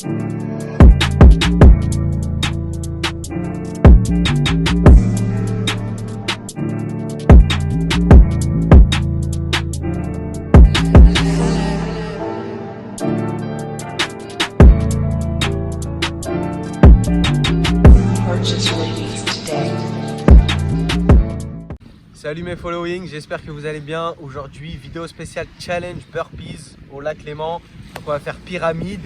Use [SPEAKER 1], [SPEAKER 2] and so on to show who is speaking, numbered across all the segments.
[SPEAKER 1] Salut mes following, j'espère que vous allez bien. Aujourd'hui, vidéo spéciale challenge burpees au lac Léman. Donc on va faire pyramide,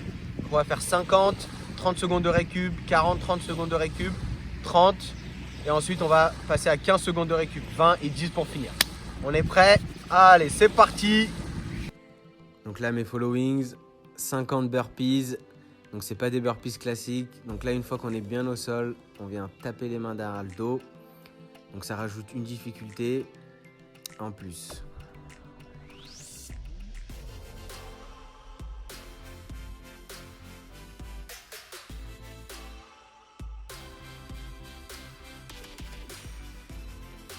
[SPEAKER 1] on va faire 50, 30 secondes de récup, 40, 30 secondes de récup, 30 et ensuite on va passer à 15 secondes de récup, 20 et 10 pour finir. On est prêt? Allez, c'est parti! Donc là mes followings, 50 burpees. Donc c'est pas des burpees classiques. Donc là une fois qu'on est bien au sol, on vient taper les mains derrière le dos. Donc ça rajoute une difficulté en plus.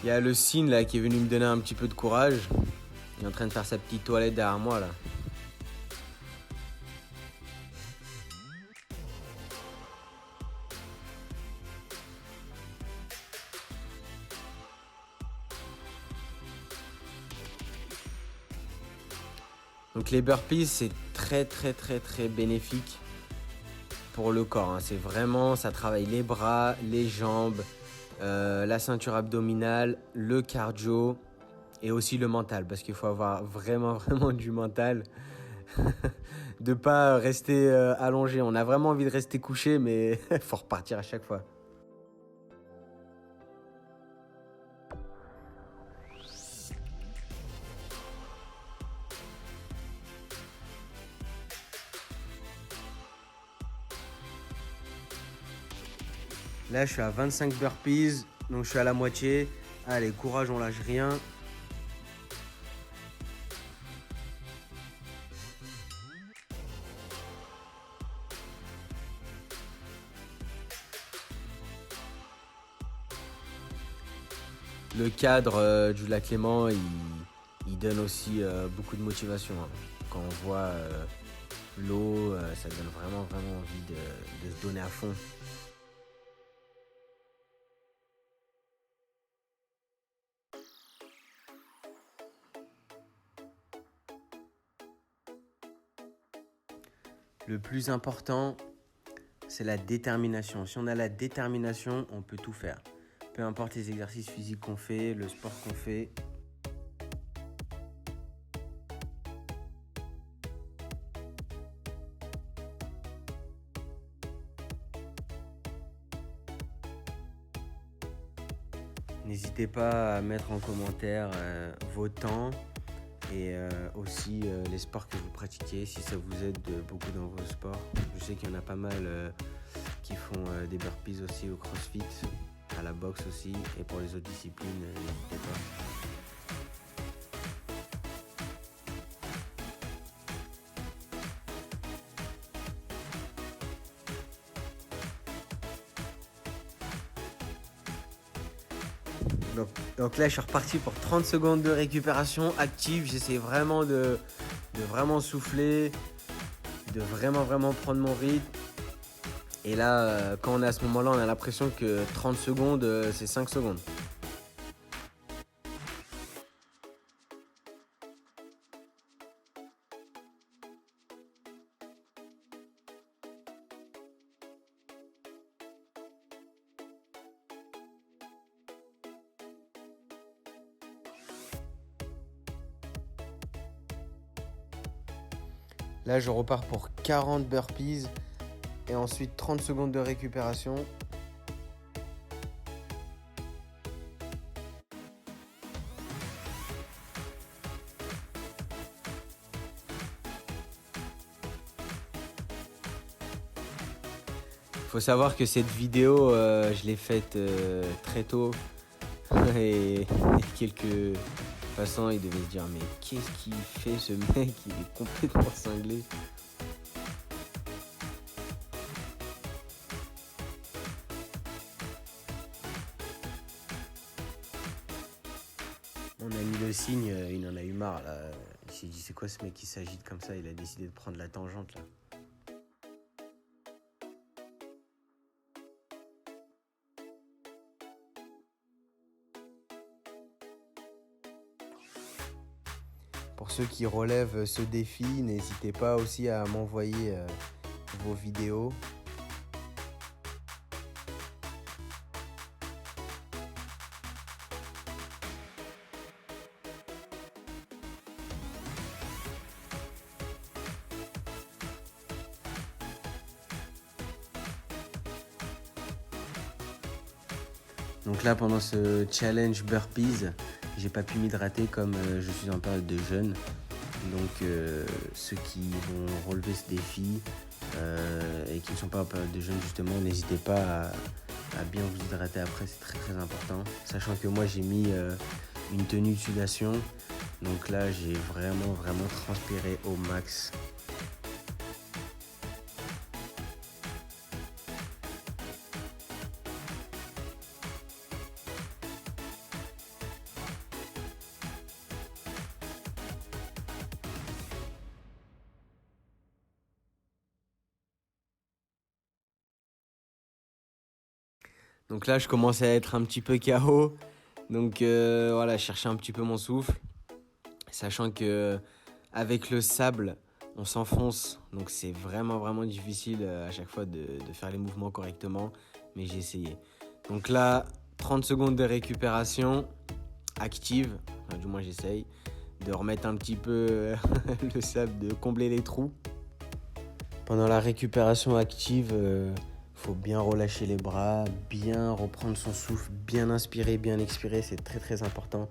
[SPEAKER 1] Il y a le Signe là qui est venu me donner un petit peu de courage. Il est en train de faire sa petite toilette derrière moi là. Donc les burpees c'est très bénéfique pour le corps. C'est vraiment, ça travaille les bras, les jambes, la ceinture abdominale, le cardio et aussi le mental. Parce qu'il faut avoir vraiment du mental. De pas rester allongé. On a vraiment envie de rester couché mais il faut repartir à chaque fois. Là, je suis à 25 burpees, donc je suis à la moitié. Allez, courage, on lâche rien. Le cadre du lac Léman, il donne aussi beaucoup de motivation. Quand on voit l'eau, ça donne vraiment envie de se donner à fond. Le plus important, c'est la détermination. Si on a la détermination, on peut tout faire. Peu importe les exercices physiques qu'on fait, le sport qu'on fait. N'hésitez pas à mettre en commentaire vos temps et aussi les sports que vous pratiquez, si ça vous aide beaucoup dans vos sports. Je sais qu'il y en a pas mal qui font des burpees aussi au CrossFit, à la boxe aussi, et pour les autres disciplines, n'hésitez pas. Donc là, je suis reparti pour 30 secondes de récupération active. J'essaie vraiment de vraiment souffler, de vraiment prendre mon rythme. Et là, quand on est à ce moment-là, on a l'impression que 30 secondes, c'est 5 secondes. Là, je repars pour 40 burpees et ensuite 30 secondes de récupération. Il faut savoir que cette vidéo, je l'ai faite très tôt et quelques passants, ils devaient se dire mais qu'est-ce qu'il fait ce mec, il est complètement cinglé. On a mis le Signe, il en a eu marre là. Il s'est dit c'est quoi ce mec qui s'agite comme ça, il a décidé de prendre la tangente là. ceux qui relèvent ce défi, n'hésitez pas aussi à m'envoyer vos vidéos. Donc là, pendant ce challenge burpees, j'ai pas pu m'hydrater comme je suis en période de jeûne. Donc ceux qui vont relever ce défi et qui ne sont pas en période de jeûne justement, n'hésitez pas à bien vous hydrater après, c'est très très important. Sachant que moi j'ai mis une tenue de sudation, donc là j'ai vraiment transpiré au max. Donc là, je commençais à être un petit peu KO. Donc voilà, je cherchais un petit peu mon souffle. Sachant que avec le sable, on s'enfonce. Donc c'est vraiment difficile à chaque fois de faire les mouvements correctement. Mais j'ai essayé. Donc là, 30 secondes de récupération active. Enfin, du moins, j'essaye de remettre un petit peu le sable, de combler les trous. Pendant la récupération active, faut bien relâcher les bras, bien reprendre son souffle, bien inspirer, bien expirer, c'est très très important.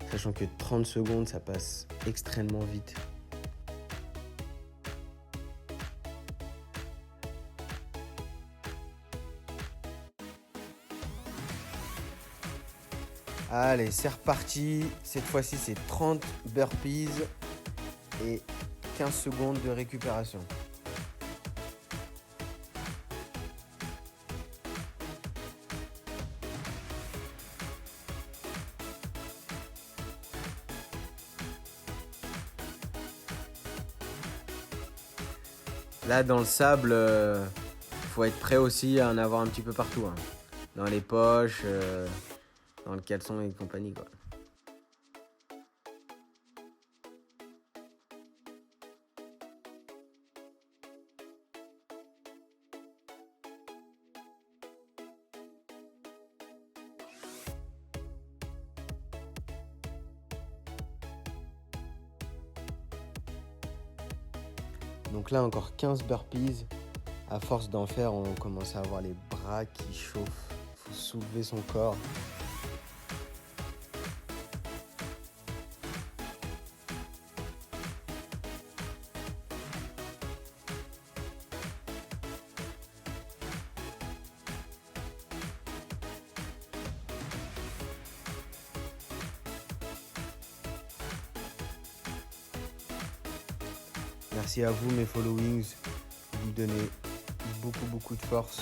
[SPEAKER 1] Sachant que 30 secondes, ça passe extrêmement vite. Allez, c'est reparti. Cette fois-ci, c'est 30 burpees et 15 secondes de récupération. Là, dans le sable, faut être prêt aussi à en avoir un petit peu partout, hein. Dans les poches, dans le caleçon et compagnie, quoi. Donc là, encore 15 burpees. À force d'en faire, on commence à avoir les bras qui chauffent. Il faut soulever son corps. Merci à vous, mes followings. Vous me donnez beaucoup de force.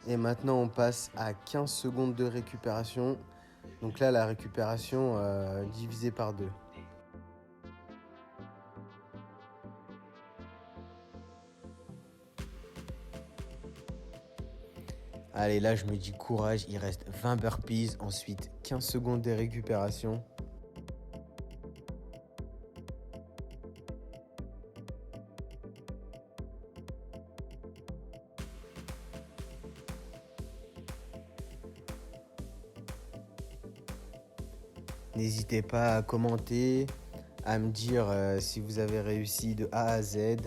[SPEAKER 1] Et maintenant, on passe à 15 secondes de récupération. Donc là, la récupération divisée par 2. Allez, là, je me dis courage. Il reste 20 burpees. Ensuite, 15 secondes de récupération. N'hésitez pas à commenter, à me dire si vous avez réussi de A à Z,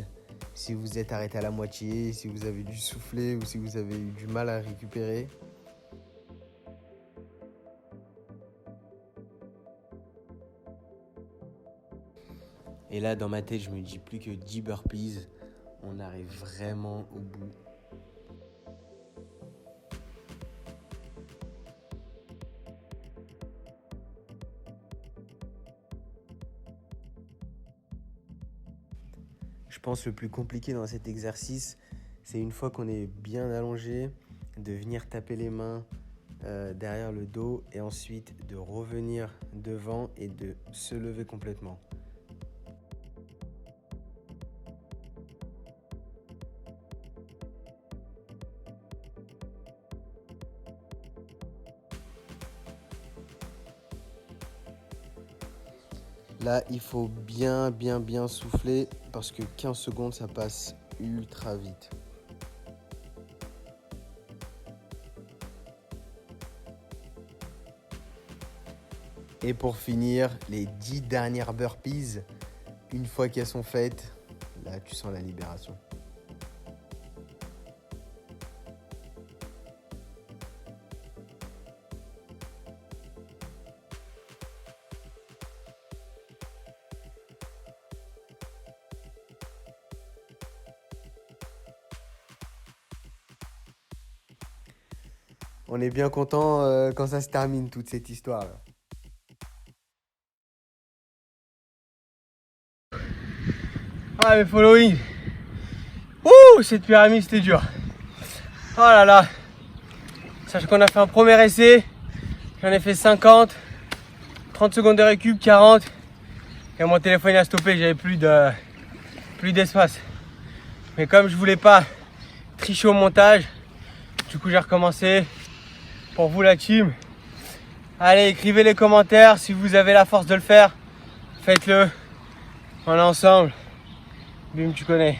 [SPEAKER 1] si vous êtes arrêté à la moitié, si vous avez dû souffler ou si vous avez eu du mal à récupérer. Et là, dans ma tête, je me dis plus que 10 burpees. On arrive vraiment au bout. Je pense que le plus compliqué dans cet exercice, c'est une fois qu'on est bien allongé, de venir taper les mains derrière le dos et ensuite de revenir devant et de se lever complètement. Là, il faut bien souffler parce que 15 secondes, ça passe ultra vite. Et pour finir, les 10 dernières burpees, une fois qu'elles sont faites, là, tu sens la libération. On est bien content quand ça se termine, toute cette histoire-là. Ah, mais following. Ouh, cette pyramide, c'était dur. Oh là là. Sachant qu'on a fait un premier essai. J'en ai fait 50. 30 secondes de récup, 40. Et mon téléphone a stoppé, j'avais plus d'espace. Mais comme je voulais pas tricher au montage, du coup j'ai recommencé. Pour vous la team, allez, écrivez les commentaires si vous avez la force de le faire. Faites-le. On est ensemble. Bim, tu connais.